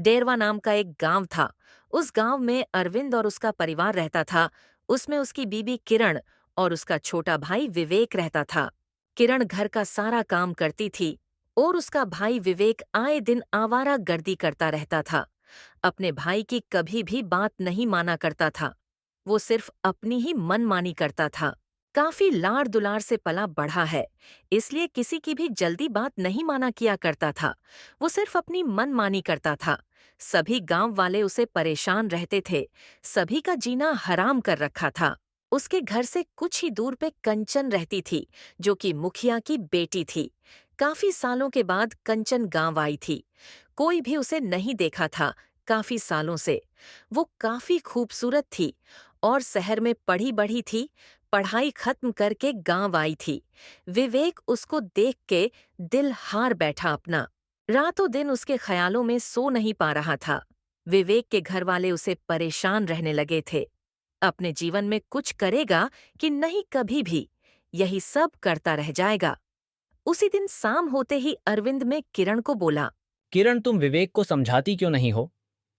डेरवा नाम का एक गांव था। उस गांव में अरविंद और उसका परिवार रहता था। उसमें उसकी बीबी किरण और उसका छोटा भाई विवेक रहता था। किरण घर का सारा काम करती थी और उसका भाई विवेक आए दिन आवारागर्दी करता रहता था। अपने भाई की कभी भी बात नहीं माना करता था। वो सिर्फ अपनी ही मनमानी करता था। काफी लाड़ दुलार से पला बढ़ा है, इसलिए किसी की भी जल्दी बात नहीं माना किया करता था। वो सिर्फ अपनी मनमानी करता था। सभी गांव वाले उसे परेशान रहते थे। सभी का जीना हराम कर रखा था। उसके घर से कुछ ही दूर पे कंचन रहती थी, जो कि मुखिया की बेटी थी। काफी सालों के बाद कंचन गांव आई थी। कोई भी उसे नहीं देखा था काफी सालों से। वो काफी खूबसूरत थी और शहर में पढ़ी बढ़ी थी। पढ़ाई खत्म करके गांव आई थी। विवेक उसको देख के दिल हार बैठा अपना। रातों दिन उसके ख्यालों में सो नहीं पा रहा था। विवेक के घर वाले उसे परेशान रहने लगे थे। अपने जीवन में कुछ करेगा कि नहीं, कभी भी यही सब करता रह जाएगा। उसी दिन शाम होते ही अरविंद में किरण को बोला। किरण, तुम विवेक को समझाती क्यों नहीं हो?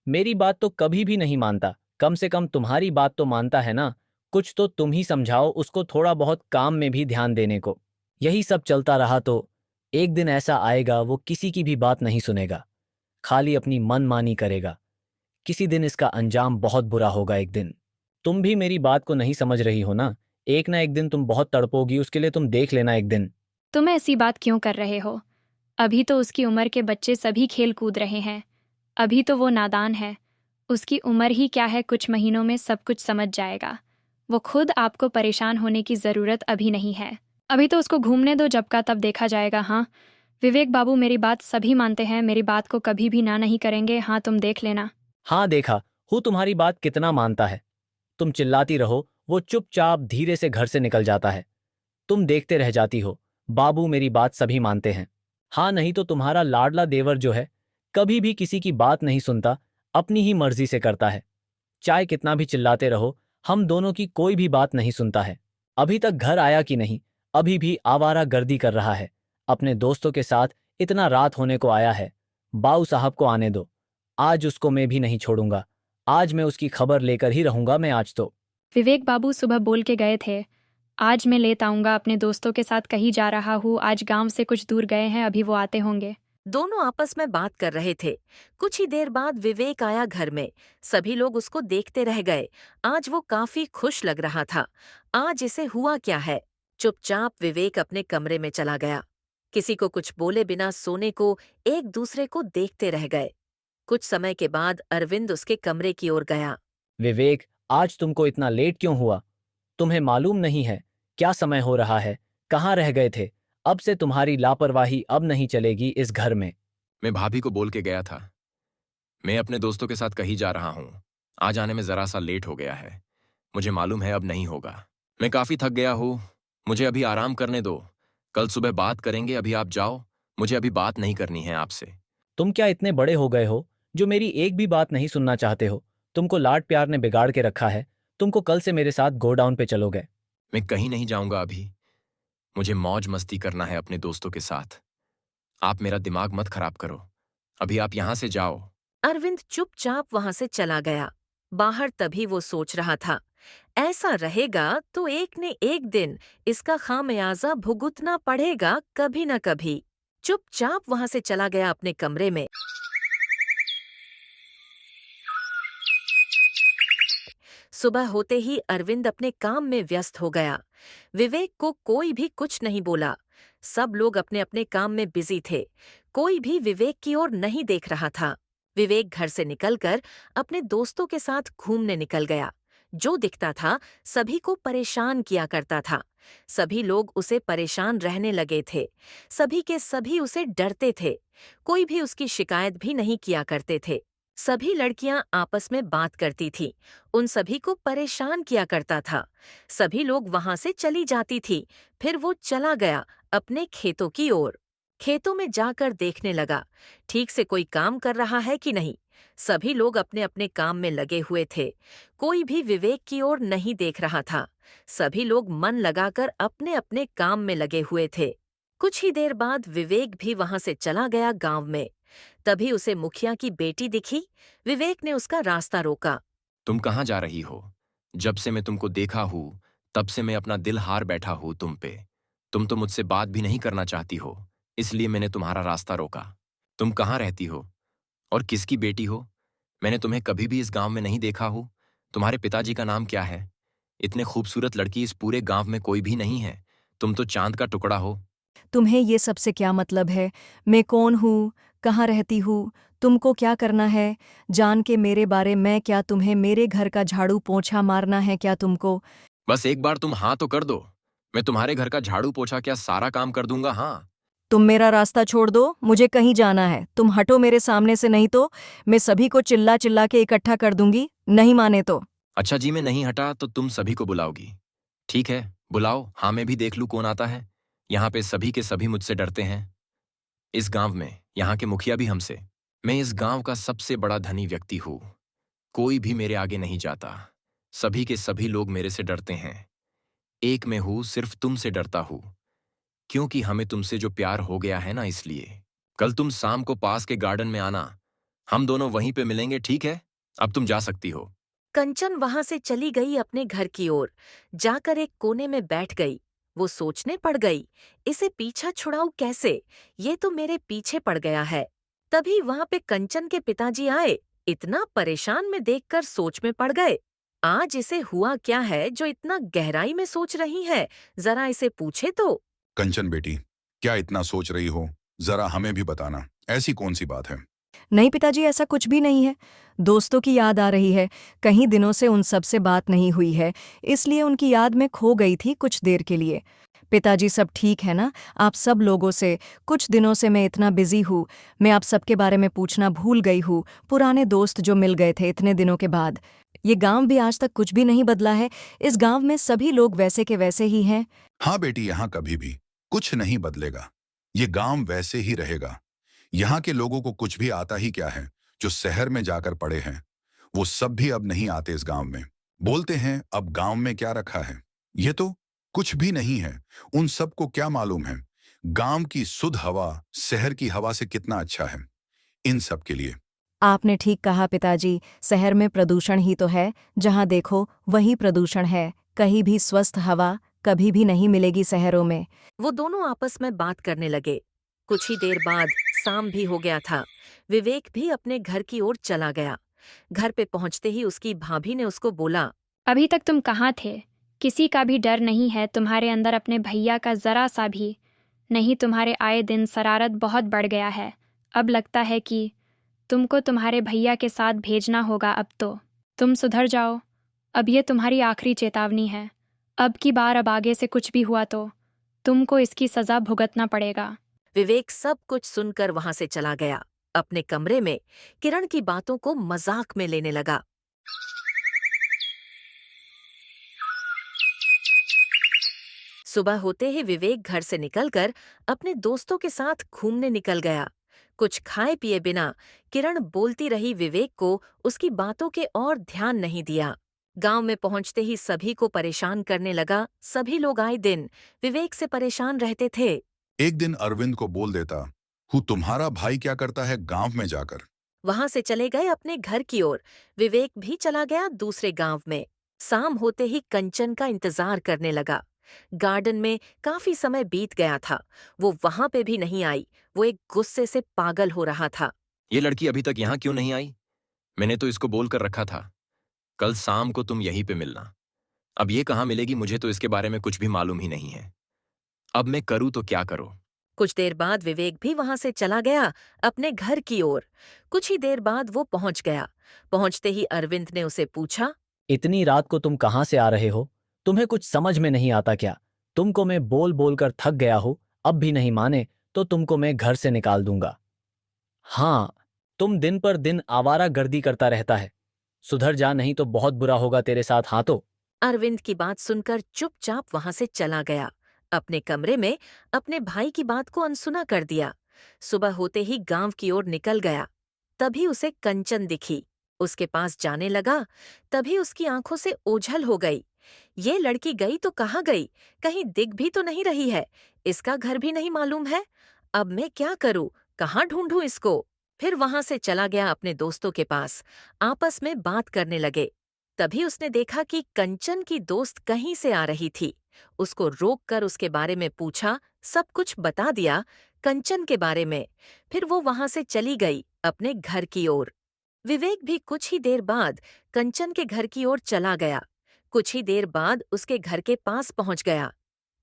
मेरी बात तो कभी भी नहीं मानता। कम से कम तुम्हारी बात तो मानता है ना। कुछ तो तुम ही समझाओ उसको, थोड़ा बहुत काम में भी ध्यान देने को। यही सब चलता रहा तो एक दिन ऐसा आएगा वो किसी की भी बात नहीं सुनेगा, खाली अपनी मनमानी करेगा। किसी दिन इसका अंजाम बहुत बुरा होगा एक दिन। तुम भी मेरी बात को नहीं समझ रही हो ना एक दिन तुम बहुत तड़पोगी, उसके लिए तुम देख लेना एक दिन। तुम ऐसी बात क्यों कर रहे हो? अभी तो उसकी उम्र के बच्चे सभी खेल कूद रहे हैं। अभी तो वो नादान है। उसकी उम्र ही क्या है, कुछ महीनों में सब कुछ समझ जाएगा। वो खुद, आपको परेशान होने की ज़रूरत अभी नहीं है। अभी तो उसको घूमने दो, जब का तब देखा जाएगा। हाँ विवेक बाबू, मेरी बात सभी मानते हैं, मेरी बात को कभी भी ना नहीं करेंगे। हाँ तुम देख लेना। हाँ, देखा हूँ तुम्हारी बात कितना मानता है। तुम चिल्लाती रहो, वो चुपचाप धीरे से घर से निकल जाता है। तुम देखते रह जाती हो। बाबू, मेरी बात सभी मानते हैं। हाँ, नहीं तो तुम्हारा लाडला देवर जो है, कभी भी किसी की बात नहीं सुनता, अपनी ही मर्जी से करता है। चाहे कितना भी चिल्लाते रहो, हम दोनों की कोई भी बात नहीं सुनता है। अभी तक घर आया कि नहीं, अभी भी आवारागर्दी कर रहा है। अपने दोस्तों के साथ इतना रात होने को आया है। बाऊ साहब को आने दो। आज उसको मैं भी नहीं छोड़ूंगा। आज मैं उसकी खबर लेकर ही रहूंगा मैं आज तो। विवेक बाबू सुबह बोल के गए थे, आज मैं लेत आऊंगा, अपने दोस्तों के साथ कहीं जा रहा हूँ। आज गांव से कुछ दूर गए हैं, अभी वो आते होंगे। दोनों आपस में बात कर रहे थे। कुछ ही देर बाद विवेक आया घर में। सभी लोग उसको देखते रह गए। आज वो काफी खुश लग रहा था। आज इसे हुआ क्या है? चुपचाप विवेक अपने कमरे में चला गया। किसी को कुछ बोले बिना सोने को एक दूसरे को देखते रह गए। कुछ समय के बाद अरविंद उसके कमरे की ओर गया। विवेक, आज तुमको इतना लेट क्यों हुआ? तुम्हें मालूम नहीं है क्या समय हो रहा है? कहाँ रह गए थे? अब से तुम्हारी लापरवाही अब नहीं चलेगी इस घर में। मैं भाभी को बोल के गया था, मैं अपने दोस्तों के साथ कहीं जा रहा हूँ। आज आने में जरा सा लेट हो गया है। मुझे मालूम है अब नहीं होगा। मैं काफी थक गया हूँ। मुझे अभी आराम करने दो। कल सुबह बात करेंगे, अभी आप जाओ। मुझे अभी बात नहीं करनी है आपसे। तुम क्या इतने बड़े हो गए हो जो मेरी एक भी बात नहीं सुनना चाहते हो? तुमको लाड प्यार ने बिगाड़ के रखा है। तुमको कल से मेरे साथ गोडाउन पे चलोगे। मैं कहीं नहीं जाऊंगा अभी। मुझे मौज मस्ती करना है अपने दोस्तों के साथ। आप मेरा दिमाग मत खराब करो। अभी आप यहां से जाओ। अरविंद चुपचाप वहां से चला गया। बाहर तभी वो सोच रहा था, ऐसा रहेगा तो एक ने एक दिन इसका खामियाजा भुगतना पड़ेगा कभी न कभी। चुपचाप वहां से चला गया अपने कमरे में। सुबह होते ही अरविंद अपने काम में व्यस्त हो गया। विवेक को कोई भी कुछ नहीं बोला। सब लोग अपने अपने काम में बिजी थे। कोई भी विवेक की ओर नहीं देख रहा था। विवेक घर से निकलकर अपने दोस्तों के साथ घूमने निकल गया। जो दिखता था सभी को परेशान किया करता था। सभी लोग उसे परेशान रहने लगे थे। सभी के सभी उसे डरते थे। कोई भी उसकी शिकायत भी नहीं किया करते थे। सभी लड़कियां आपस में बात करती थीं। उन सभी को परेशान किया करता था। सभी लोग वहां से चली जाती थी। फिर वो चला गया अपने खेतों की ओर। खेतों में जाकर देखने लगा, ठीक से कोई काम कर रहा है कि नहीं। सभी लोग अपने अपने काम में लगे हुए थे। कोई भी विवेक की ओर नहीं देख रहा था। सभी लोग मन लगाकर अपने अपने काम में लगे हुए थे। कुछ ही देर बाद विवेक भी वहां से चला गया गांव में। तभी उसे मुखिया की बेटी दिखी। विवेक ने उसका रास्ता रोका। तुम कहाँ जा रही हो? जब से मैं तुमको देखा हूँ तब से मैं अपना दिल हार बैठा हूँ तुम पे। तुम तो मुझसे बात भी नहीं करना चाहती हो, इसलिए मैंने तुम्हारा रास्ता रोका। तुम कहाँ रहती हो और किसकी बेटी हो? मैंने तुम्हें कभी भी इस गांव में नहीं देखा हूँ। तुम्हारे पिताजी का नाम क्या है? इतने खूबसूरत लड़की इस पूरे गांव में कोई भी नहीं है। तुम तो चांद का टुकड़ा हो। तुम्हें ये सबसे क्या मतलब है? मैं कौन हूँ? कहाँ रहती हूँ? तुमको क्या करना है? जान के मेरे बारे में क्या तुम्हें मेरे घर का झाड़ू पोंछा मारना है क्या तुमको? बस एक बार तुम हाँ तो कर दो। मैं तुम्हारे घर का झाड़ू पोछा क्या सारा काम कर दूंगा। हाँ, तुम मेरा रास्ता छोड़ दो, मुझे कहीं जाना है। तुम हटो मेरे सामने से, नहीं तो मैं सभी को चिल्ला चिल्ला के इकट्ठा कर दूंगी। नहीं माने तो अच्छा जी, मैं नहीं हटा तो तुम सभी को बुलाओगी। ठीक है, बुलाओ। हाँ, मैं भी देख लूं कौन आता है। यहाँ पे सभी के सभी मुझसे डरते हैं। इस गांव में यहाँ के मुखिया भी हमसे। मैं इस गांव का सबसे बड़ा धनी व्यक्ति हूँ। कोई भी मेरे आगे नहीं जाता। सभी के सभी लोग मेरे से डरते हैं। एक मैं हूँ, सिर्फ तुमसे डरता हूँ, क्योंकि हमें तुमसे जो प्यार हो गया है ना, इसलिए। कल तुम शाम को पास के गार्डन में आना, हम दोनों वहीं पे मिलेंगे, ठीक है? अब तुम जा सकती हो। कंचन वहां से चली गई अपने घर की ओर। जाकर एक कोने में बैठ गई। वो सोचने पड़ गई, इसे पीछा छुड़ाऊं कैसे? ये तो मेरे पीछे पड़ गया है। तभी वहां पे कंचन के पिताजी आए। इतना परेशान में देखकर सोच में पड़ गए। आज इसे हुआ क्या है जो इतना गहराई में सोच रही है? जरा इसे पूछे तो। कंचन बेटी, क्या इतना सोच रही हो? जरा हमें भी बताना, ऐसी कौन सी बात है? नहीं पिताजी, ऐसा कुछ भी नहीं है। दोस्तों की याद आ रही है। कहीं दिनों से उन सब से बात नहीं हुई है, इसलिए उनकी याद में खो गई थी कुछ देर के लिए। पिताजी सब ठीक है ना? आप सब लोगों से कुछ दिनों से मैं इतना बिजी हूँ, मैं आप सबके बारे में पूछना भूल गई हूँ। पुराने दोस्त जो मिल गए थे इतने दिनों के बाद। ये गांव भी आज तक कुछ भी नहीं बदला है। इस गांव में सभी लोग वैसे के वैसे ही हैं। हाँ बेटी, यहाँ कभी भी कुछ नहीं बदलेगा। ये गांव वैसे ही रहेगा। यहाँ के लोगों को कुछ भी आता ही क्या है। जो शहर में जाकर पड़े हैं वो सब भी अब नहीं आते इस गांव में। बोलते हैं अब गांव में क्या रखा है। ये तो कुछ भी नहीं है। उन सबको क्या मालूम है गांव की शुद्ध हवा शहर की हवा से कितना अच्छा है इन सब के लिए। आपने ठीक कहा पिताजी, शहर में प्रदूषण ही तो है। जहाँ देखो वही प्रदूषण है। कहीं भी स्वस्थ हवा कभी भी नहीं मिलेगी शहरों में। वो दोनों आपस में बात करने लगे। कुछ ही देर बाद शाम भी हो गया था। विवेक भी अपने घर की ओर चला गया। घर पे पहुंचते ही उसकी भाभी ने उसको बोला, अभी तक तुम कहाँ थे? किसी का भी डर नहीं है तुम्हारे अंदर, अपने भैया का जरा सा भी नहीं। तुम्हारे आए दिन शरारत बहुत बढ़ गया है। अब लगता है कि तुमको तुम्हारे भैया के साथ भेजना होगा। अब तो तुम सुधर जाओ। अब ये तुम्हारी आखिरी चेतावनी है। अब की बार अब आगे से कुछ भी हुआ तो तुमको इसकी सजा भुगतना पड़ेगा। विवेक सब कुछ सुनकर वहां से चला गया। अपने कमरे में किरण की बातों को मजाक में लेने लगा। सुबह होते ही विवेक घर से निकलकर अपने दोस्तों के साथ घूमने निकल गया। कुछ खाए पिए बिना किरण बोलती रही। विवेक को उसकी बातों के और ध्यान नहीं दिया। गांव में पहुंचते ही सभी को परेशान करने लगा। सभी लोग आए दिन विवेक से परेशान रहते थे। एक दिन अरविंद को बोल देता हूँ, तुम्हारा भाई क्या करता है गांव में जाकर। वहां से चले गए अपने घर की ओर। विवेक भी चला गया दूसरे गांव में। शाम होते ही कंचन का इंतजार करने लगा। गार्डन में काफी समय बीत गया था। वो वहां पे भी नहीं आई। वो एक गुस्से से पागल हो रहा था। ये लड़की अभी तक यहाँ क्यों नहीं आई? मैंने तो इसको बोल कर रखा था कल शाम को तुम यहीं पे मिलना। अब ये कहाँ मिलेगी? मुझे तो इसके बारे में कुछ भी मालूम ही नहीं है। अब मैं करूँ तो क्या करूँ? कुछ देर बाद विवेक भी वहां से चला गया अपने घर की ओर। कुछ ही देर बाद वो पहुंच गया। पहुंचते ही अरविंद ने उसे पूछा, इतनी रात को तुम कहाँ से आ रहे हो? तुम्हें कुछ समझ में नहीं आता क्या? तुमको मैं बोल बोल कर थक गया हूँ। अब भी नहीं माने तो तुमको मैं घर से निकाल दूंगा। हाँ, तुम दिन पर दिन आवारागर्दी करता रहता है। सुधर जा, नहीं तो बहुत बुरा होगा तेरे साथ। हाँ तो अरविंद की बात सुनकर चुपचाप वहां से चला गया। अपने कमरे में अपने भाई की बात को अनसुना कर दिया। सुबह होते ही गांव की ओर निकल गया। तभी उसे कंचन दिखी। उसके पास जाने लगा। तभी उसकी आंखों से ओझल हो गई। ये लड़की गई तो कहाँ गई? कहीं दिख भी तो नहीं रही है। इसका घर भी नहीं मालूम है। अब मैं क्या करूं? कहाँ ढूंढूं इसको? फिर वहां से चला गया अपने दोस्तों के पास। आपस में बात करने लगे। तभी उसने देखा कि कंचन की दोस्त कहीं से आ रही थी। उसको रोककर उसके बारे में पूछा, सब कुछ बता दिया कंचन के बारे में। फिर वो वहां से चली गई अपने घर की ओर। विवेक भी कुछ ही देर बाद कंचन के घर की ओर चला गया। कुछ ही देर बाद उसके घर के पास पहुंच गया।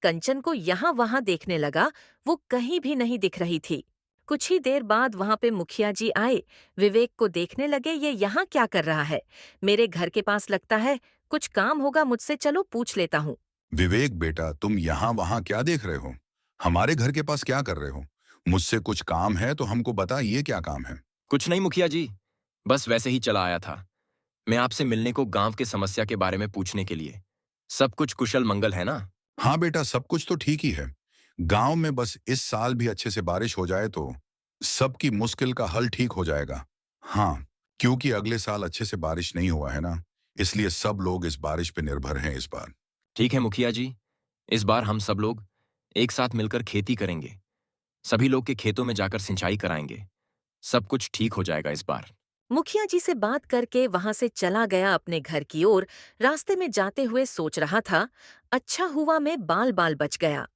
कंचन को यहाँ वहां देखने लगा, वो कहीं भी नहीं दिख रही थी। कुछ ही देर बाद वहां पे मुखिया जी आए। विवेक को देखने लगे, ये यहाँ क्या कर रहा है? मेरे घर के पास लगता है, कुछ काम होगा मुझसे, चलो पूछ लेता हूँ। विवेक बेटा, तुम यहाँ वहाँ क्या देख रहे हो? हमारे घर के पास क्या कर रहे हो? मुझसे कुछ काम है तो हमको बता, ये क्या काम है? कुछ नहीं मुखिया जी, बस वैसे ही चला आया था। मैं आपसे मिलने को गांव के समस्या के बारे में पूछने के लिए। सब कुछ कुशल मंगल है ना? हाँ बेटा, सब कुछ तो ठीक ही है। गांव में बस इस साल भी अच्छे से बारिश हो जाए तो सबकी मुश्किल का हल ठीक हो जाएगा। हाँ, क्योंकि अगले साल अच्छे से बारिश नहीं हुआ है ना, इसलिए सब लोग इस बारिश पे निर्भर हैं इस बार। ठीक है मुखिया जी, इस बार हम सब लोग एक साथ मिलकर खेती करेंगे। सभी लोग के खेतों में जाकर सिंचाई कराएंगे। सब कुछ ठीक हो जाएगा इस बार। मुखिया जी से बात करके वहां से चला गया अपने घर की ओर। रास्ते में जाते हुए सोच रहा था, अच्छा हुआ मैं बाल बाल बच गया।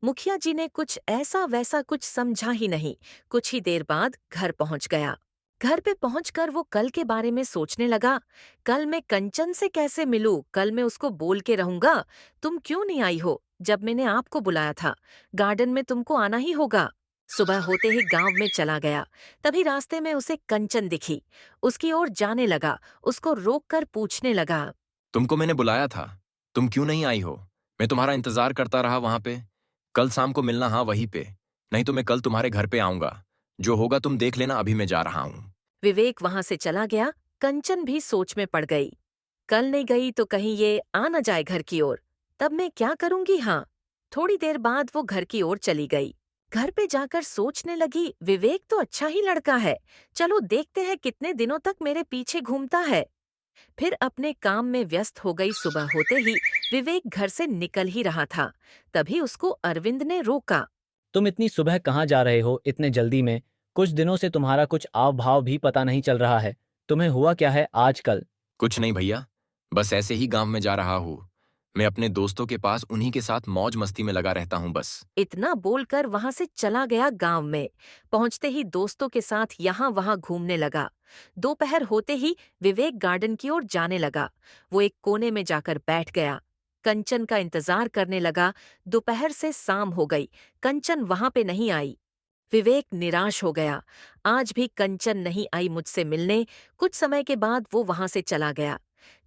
मुखिया जी ने कुछ ऐसा वैसा कुछ समझा ही नहीं। कुछ ही देर बाद घर पहुंच गया। घर पे पहुंचकर वो कल के बारे में सोचने लगा। कल मैं कंचन से कैसे मिलूं? कल मैं उसको बोल के रहूंगा, तुम क्यों नहीं आई हो जब मैंने आपको बुलाया था? गार्डन में तुमको आना ही होगा। सुबह होते ही गांव में चला गया। तभी रास्ते में उसे कंचन दिखी। उसकी ओर जाने लगा, उसको रोककर पूछने लगा। तुमको मैंने बुलाया था, तुम क्यों नहीं आई हो? मैं तुम्हारा इंतजार करता रहा वहां पे। कल शाम को मिलना, हाँ वहीं पे। नहीं तो मैं कल तुम्हारे घर पे आऊंगा। जो होगा तुम देख लेना, अभी मैं जा रहा हूं। विवेक वहां से चला गया। कंचन भी सोच में पड़ गई। कल नहीं गई तो कहीं ये आ न जाए घर की ओर, तब मैं क्या करूंगी? हाँ। थोड़ी देर बाद वो घर की ओर चली गई। घर पे जाकर सोचने लगी, विवेक तो अच्छा ही लड़का है, चलो देखते हैं कितने दिनों तक मेरे पीछे घूमता है। फिर अपने काम में व्यस्त हो गई। सुबह होते ही विवेक घर से निकल ही रहा था, तभी उसको अरविंद ने रोका। तुम इतनी सुबह कहाँ जा रहे हो इतने जल्दी में? कुछ दिनों से तुम्हारा कुछ आव भाव भी पता नहीं चल रहा है। तुम्हें हुआ क्या है आजकल? कुछ नहीं भैया, बस ऐसे ही गांव में जा रहा हूँ। मैं अपने दोस्तों के पास उन्हीं के साथ मौज मस्ती में लगा रहता हूँ बस। इतना बोलकर वहां से चला गया गांव में। पहुंचते ही दोस्तों के साथ यहाँ वहां घूमने लगा। दोपहर होते ही विवेक गार्डन की ओर जाने लगा। वो एक कोने में जाकर बैठ गया। कंचन का इंतजार करने लगा। दोपहर से शाम हो गई, कंचन वहां पे नहीं आई। विवेक निराश हो गया। आज भी कंचन नहीं आई मुझसे मिलने। कुछ समय के बाद वो वहां से चला गया।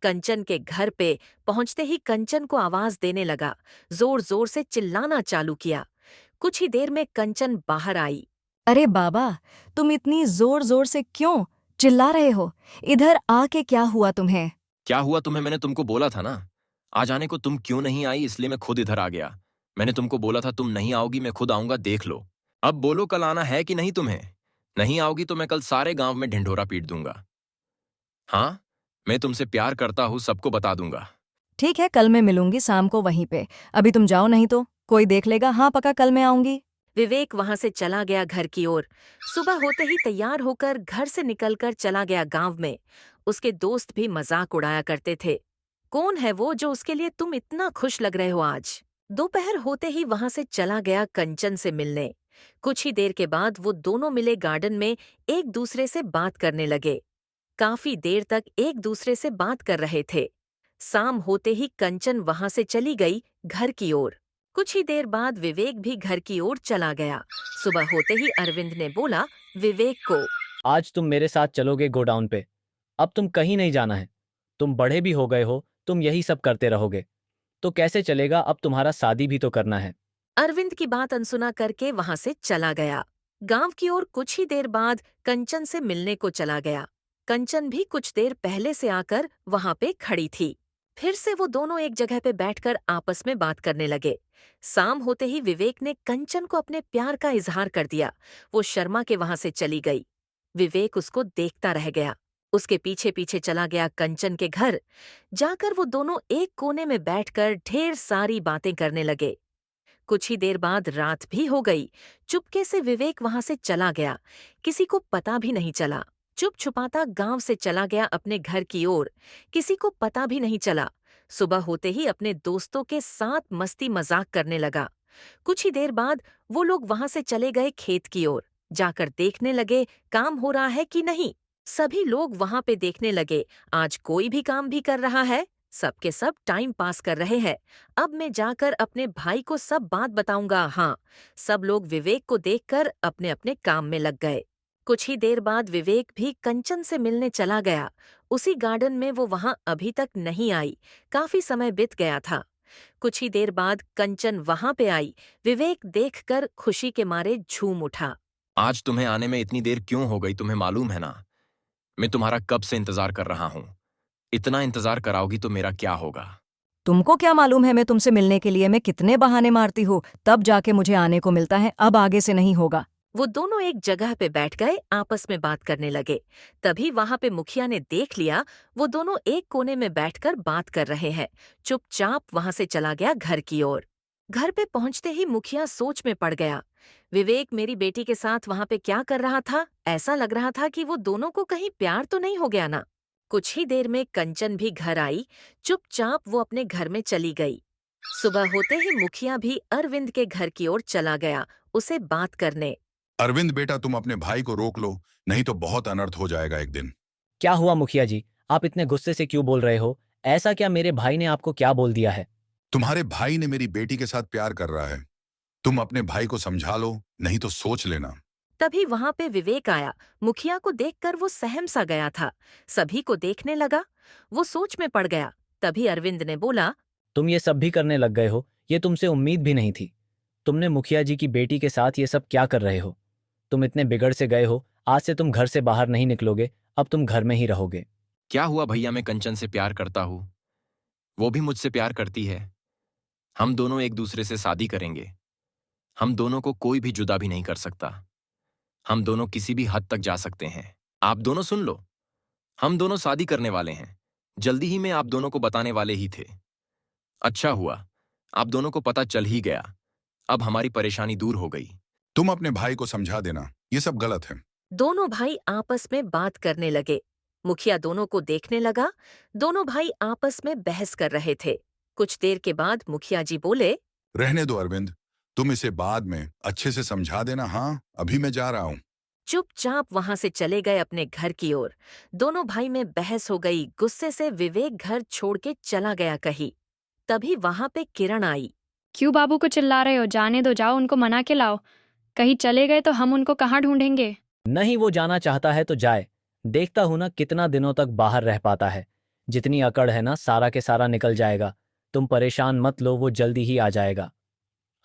कंचन के घर पे पहुंचते ही कंचन को आवाज देने लगा। जोर जोर से चिल्लाना चालू किया। कुछ ही देर में कंचन बाहर आई। अरे बाबा, तुम इतनी जोर जोर से क्यों चिल्ला रहे हो? इधर आके क्या हुआ तुम्हें? क्या हुआ तुम्हें? मैंने तुमको बोला था ना, आ जाने को। तुम क्यों नहीं आई, इसलिए मैं खुद इधर आ गया। मैंने तुमको बोला था तुम नहीं आओगी, मैं खुद आऊंगा, देख लो। अब बोलो कल आना है कि नहीं तुम्हें? नहीं आओगी तो मैं कल सारे गांव में ढिंढोरा पीट दूंगा। हाँ, मैं तुमसे प्यार करता हूँ, सबको बता दूंगा। ठीक है, कल मैं मिलूंगी शाम को वहीं पे। अभी तुम जाओ, नहीं तो कोई देख लेगा। हाँ पक्का, कल मैं आऊंगी। विवेक वहां से चला गया घर की ओर। सुबह होते ही तैयार होकर घर से निकलकर चला गया गांव में। उसके दोस्त भी मजाक उड़ाया करते थे, कौन है वो जो उसके लिए तुम इतना खुश लग रहे हो आज? दोपहर होते ही वहां से चला गया कंचन से मिलने। कुछ ही देर के बाद वो दोनों मिले गार्डन में, एक दूसरे से बात करने लगे। काफी देर तक एक दूसरे से बात कर रहे थे। शाम होते ही कंचन वहां से चली गई घर की ओर। कुछ ही देर बाद विवेक भी घर की ओर चला गया। सुबह होते ही अरविंद ने बोला विवेक को, आज तुम मेरे साथ चलोगे गोडाउन पे। अब तुम कहीं नहीं जाना है। तुम बड़े भी हो गए हो, तुम यही सब करते रहोगे तो कैसे चलेगा? अब तुम्हारा शादी भी तो करना है। अरविंद की बात अनसुना करके वहां से चला गया। गांव की ओर कुछ ही देर बाद कंचन से मिलने को चला गया। कंचन भी कुछ देर पहले से आकर वहां पे खड़ी थी। फिर से वो दोनों एक जगह पे बैठकर आपस में बात करने लगे। शाम होते ही विवेक ने कंचन को अपने प्यार का इजहार कर दिया। वो शर्मा के वहां से चली गई। विवेक उसको देखता रह गया। उसके पीछे पीछे चला गया कंचन के घर। जाकर वो दोनों एक कोने में बैठकर ढेर सारी बातें करने लगे। कुछ ही देर बाद रात भी हो गई। चुपके से विवेक वहां से चला गया, किसी को पता भी नहीं चला। चुप छुपाता गांव से चला गया अपने घर की ओर, किसी को पता भी नहीं चला। सुबह होते ही अपने दोस्तों के साथ मस्ती मजाक करने लगा। कुछ ही देर बाद वो लोग वहां से चले गए खेत की ओर, जाकर देखने लगे काम हो रहा है कि नहीं। सभी लोग वहां पे देखने लगे, आज कोई भी काम भी कर रहा है, सबके सब टाइम पास कर रहे हैं। अब मैं जाकर अपने भाई को सब बात बताऊंगा। हाँ, सब लोग विवेक को देखकर अपने अपने काम में लग गए। कुछ ही देर बाद विवेक भी कंचन से मिलने चला गया। उसी गार्डन में वो वहां अभी तक नहीं आई, काफी समय बीत गया था। कुछ ही देर बाद कंचन वहां पे आई। विवेक देखकर खुशी के मारे झूम उठा। आज तुम्हें आने में इतनी देर क्यों हो गई, तुम्हें मालूम है ना? मैं तुम्हारा कब से इंतजार कर रहा हूँ। इतना इंतजार कराओगी तो मेरा क्या होगा? तुमको क्या मालूम है मैं तुमसे मिलने के लिए मैं कितने बहाने मारती हूँ, तब जाके मुझे आने को मिलता है। अब आगे से नहीं होगा। वो दोनों एक जगह पे बैठ गए, आपस में बात करने लगे। तभी वहां पे मुखिया ने देख लिया, वो दोनों एक कोने में बैठकर बात कर रहे हैं। चुपचाप वहां से चला गया घर की ओर। घर पे पहुंचते ही मुखिया सोच में पड़ गया। विवेक मेरी बेटी के साथ वहां पे क्या कर रहा था? ऐसा लग रहा था कि वो दोनों को कहीं प्यार तो नहीं हो गया ना। कुछ ही देर में कंचन भी घर आई। चुपचाप वो अपने घर में चली गई। सुबह होते ही मुखिया भी अरविंद के घर की ओर चला गया, उसे बात करने। अरविंद बेटा, तुम अपने भाई को रोक लो, नहीं तो बहुत अनर्थ हो जाएगा एक दिन। क्या हुआ मुखिया जी, आप इतने गुस्से से क्यों बोल रहे हो? ऐसा क्या मेरे भाई ने आपको क्या बोल दिया है? तुम्हारे भाई ने मेरी बेटी के साथ प्यार कर रहा है। तुम अपने भाई को समझा लो, नहीं तो सोच लेना। तभी वहां पे विवेक आया। मुखिया को देखकर वो सहम सा गया था, सभी को देखने लगा। वो सोच में पड़ गया। तभी अरविंद ने बोला, तुम ये सब भी करने लग गए हो, ये तुमसे उम्मीद भी नहीं थी। तुमने मुखिया जी की बेटी के साथ ये सब क्या कर रहे हो? तुम इतने बिगड़ से गए हो, आज से तुम घर से बाहर नहीं निकलोगे, अब तुम घर में ही रहोगे। क्या हुआ भैया, मैं कंचन से प्यार करता हूँ, वो भी मुझसे प्यार करती है। हम दोनों एक दूसरे से शादी करेंगे। हम दोनों को कोई भी जुदा भी नहीं कर सकता। हम दोनों किसी भी हद तक जा सकते हैं। आप दोनों सुन लो, हम दोनों शादी करने वाले हैं। जल्दी ही मैं आप दोनों को बताने वाले ही थे। अच्छा हुआ, आप दोनों को पता चल ही गया। अब हमारी परेशानी दूर हो गई। तुम अपने भाई को समझा देना, ये सब गलत है। दोनों भाई आपस में बात करने लगे। मुखिया दोनों को देखने लगा। दोनों भाई आपस में बहस कर रहे थे। कुछ देर के बाद मुखिया जी बोले, रहने दो अरविंद, तुम इसे बाद में अच्छे से समझा देना। हाँ, अभी मैं जा रहा हूँ। चुपचाप वहां से चले गए अपने घर की ओर। दोनों भाई में बहस हो गई। गुस्से से विवेक घर छोड़ के चला गया कहीं। तभी वहां पे किरण आई। क्यों बाबू को चिल्ला रहे हो? जाने दो, जाओ उनको मना के लाओ। कहीं चले गए तो हम उनको कहाँ ढूंढेंगे? नहीं, वो जाना चाहता है तो जाए। देखता हूं ना कितना दिनों तक बाहर रह पाता है। जितनी अकड़ है ना, सारा के सारा निकल जाएगा। तुम परेशान मत लो, वो जल्दी ही आ जाएगा।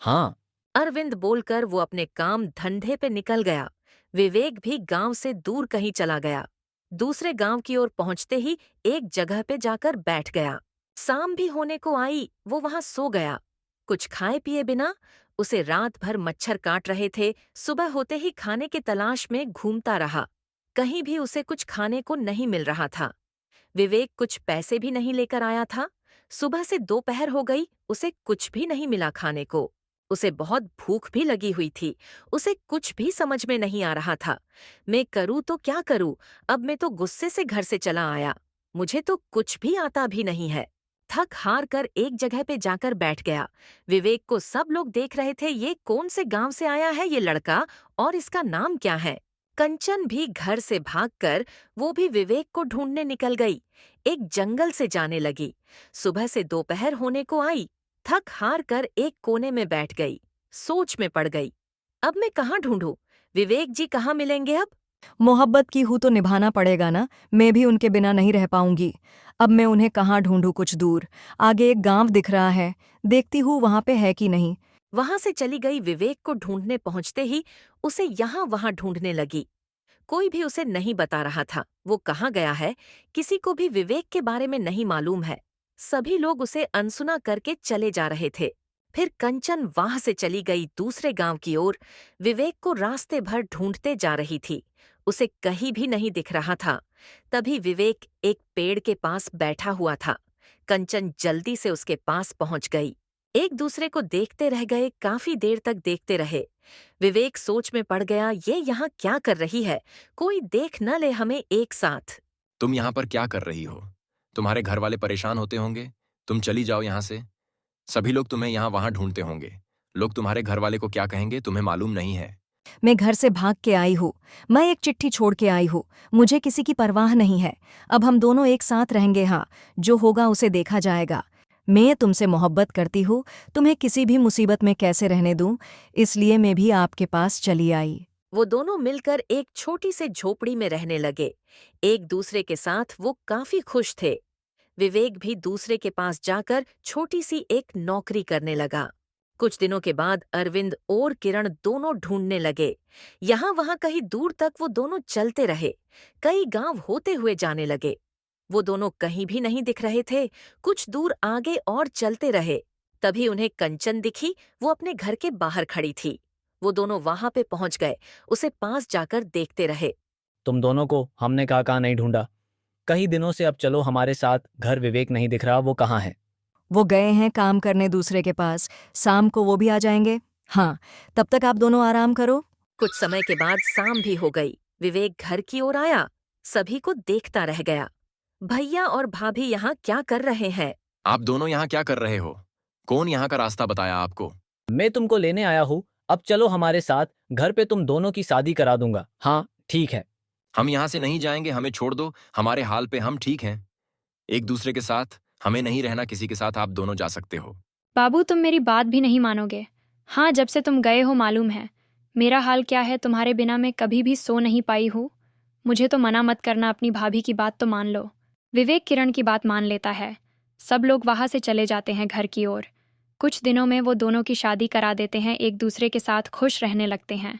हाँ। अरविंद बोलकर वो अपने काम धंधे पे निकल गया। विवेक भी गांव से दूर कहीं चला गया। दूसरे गांव की ओर पहुंचते ही एक जगह पे जाकर बैठ गया। शाम भी होने को आई, वो वहां सो गया। कुछ खाए पिए बिना उसे रात भर मच्छर काट रहे थे। सुबह होते ही खाने की तलाश में घूमता रहा। कहीं भी उसे कुछ खाने को नहीं मिल रहा था। विवेक कुछ पैसे भी नहीं लेकर आया था। सुबह से दोपहर हो गई, उसे कुछ भी नहीं मिला खाने को। उसे बहुत भूख भी लगी हुई थी। उसे कुछ भी समझ में नहीं आ रहा था। मैं करूँ तो क्या करूँ? अब मैं तो गुस्से से घर से चला आया। मुझे तो कुछ भी आता भी नहीं है। थक हार कर एक जगह पे जाकर बैठ गया। विवेक को सब लोग देख रहे थे, ये कौन से गांव से आया है ये लड़का, और इसका नाम क्या है? कंचन भी घर से भागकर वो भी विवेक को ढूंढने निकल गई। एक जंगल से जाने लगी। सुबह से दोपहर होने को आई। थक हार कर एक कोने में बैठ गई। सोच में पड़ गई, अब मैं कहाँ ढूंढूं? विवेक जी कहाँ मिलेंगे अब? मोहब्बत की हूँ तो निभाना पड़ेगा ना। मैं भी उनके बिना नहीं रह पाऊंगी। अब मैं उन्हें कहाँ ढूंढूं? कुछ दूर आगे एक गांव दिख रहा है, देखती हूँ वहां पे है कि नहीं। वहां से चली गई। विवेक को ढूंढने पहुंचते ही उसे यहाँ वहां ढूंढने लगी। कोई भी उसे नहीं बता रहा था वो कहाँ गया है। किसी को भी विवेक के बारे में नहीं मालूम है। सभी लोग उसे अनसुना करके चले जा रहे थे। फिर कंचन वहां से चली गई दूसरे गांव की ओर। विवेक को रास्ते भर ढूंढते जा रही थी। उसे कहीं भी नहीं दिख रहा था। तभी विवेक एक पेड़ के पास बैठा हुआ था। कंचन जल्दी से उसके पास पहुंच गई। एक दूसरे को देखते रह गए, काफी देर तक देखते रहे। विवेक सोच में पड़ गया, ये यहाँ क्या कर रही है, कोई देख न ले हमें एक साथ। तुम यहाँ पर क्या कर रही हो? तुम्हारे घर वाले परेशान होते होंगे। तुम चली जाओ यहाँ से। सभी लोग तुम्हें यहाँ वहाँ ढूंढते होंगे। लोग तुम्हारे घर वाले को क्या कहेंगे तुम्हें मालूम नहीं है। मैं घर से भाग के आई हूँ। मैं एक चिट्ठी छोड़ के आई हूँ। मुझे किसी की परवाह नहीं है। अब हम दोनों एक साथ रहेंगे। हाँ, जो होगा उसे देखा जाएगा। मैं तुमसे मोहब्बत करती हूँ। तुम्हें किसी भी मुसीबत में कैसे रहने दूँ, इसलिए मैं भी आपके पास चली आई। वो दोनों मिलकर एक छोटी से झोपड़ी में रहने लगे। एक दूसरे के साथ वो काफी खुश थे। विवेक भी दूसरे के पास जाकर छोटी सी एक नौकरी करने लगा। कुछ दिनों के बाद अरविंद और किरण दोनों ढूंढने लगे। यहाँ वहाँ कहीं दूर तक वो दोनों चलते रहे। कई गांव होते हुए जाने लगे। वो दोनों कहीं भी नहीं दिख रहे थे। कुछ दूर आगे और चलते रहे। तभी उन्हें कंचन दिखी। वो अपने घर के बाहर खड़ी थी। वो दोनों वहां पे पहुंच गए। उसे पास जाकर देखते रहे। तुम दोनों को हमने कहाँ नहीं ढूंढा। कई दिनों से। अब चलो हमारे साथ। घर विवेक नहीं दिख रहा, वो कहाँ है? वो गए हैं काम करने दूसरे के पास। शाम को वो भी आ जाएंगे। हाँ, तब तक आप दोनों आराम करो। कुछ समय के बाद शाम भी हो गई। विवेक घर की ओर आया। सभी को देखता रह गया। भैया और भाभी यहाँ क्या कर रहे हैं? आप दोनों यहाँ क्या कर रहे हो? कौन यहाँ का रास्ता बताया आपको? मैं तुमको लेने आया हूँ। अब चलो हमारे साथ। घर पे तुम दोनों की शादी करा दूंगा। हाँ ठीक है। हम यहाँ से नहीं जाएंगे। हमें छोड़ दो। हमारे हाल पे हम ठीक हैं। एक दूसरे के साथ हमें नहीं रहना। किसी के साथ आप दोनों जा सकते हो। बाबू, तुम मेरी बात भी नहीं मानोगे। हाँ, जब से तुम गए हो मालूम है मेरा हाल क्या है। तुम्हारे बिना मैं कभी भी सो नहीं पाई हूँ। मुझे तो मना मत करना, अपनी भाभी की बात तो मान लो। विवेक किरण की बात मान लेता है। सब लोग वहाँ से चले जाते हैं घर की ओर। कुछ दिनों में वो दोनों की शादी करा देते हैं। एक दूसरे के साथ खुश रहने लगते हैं।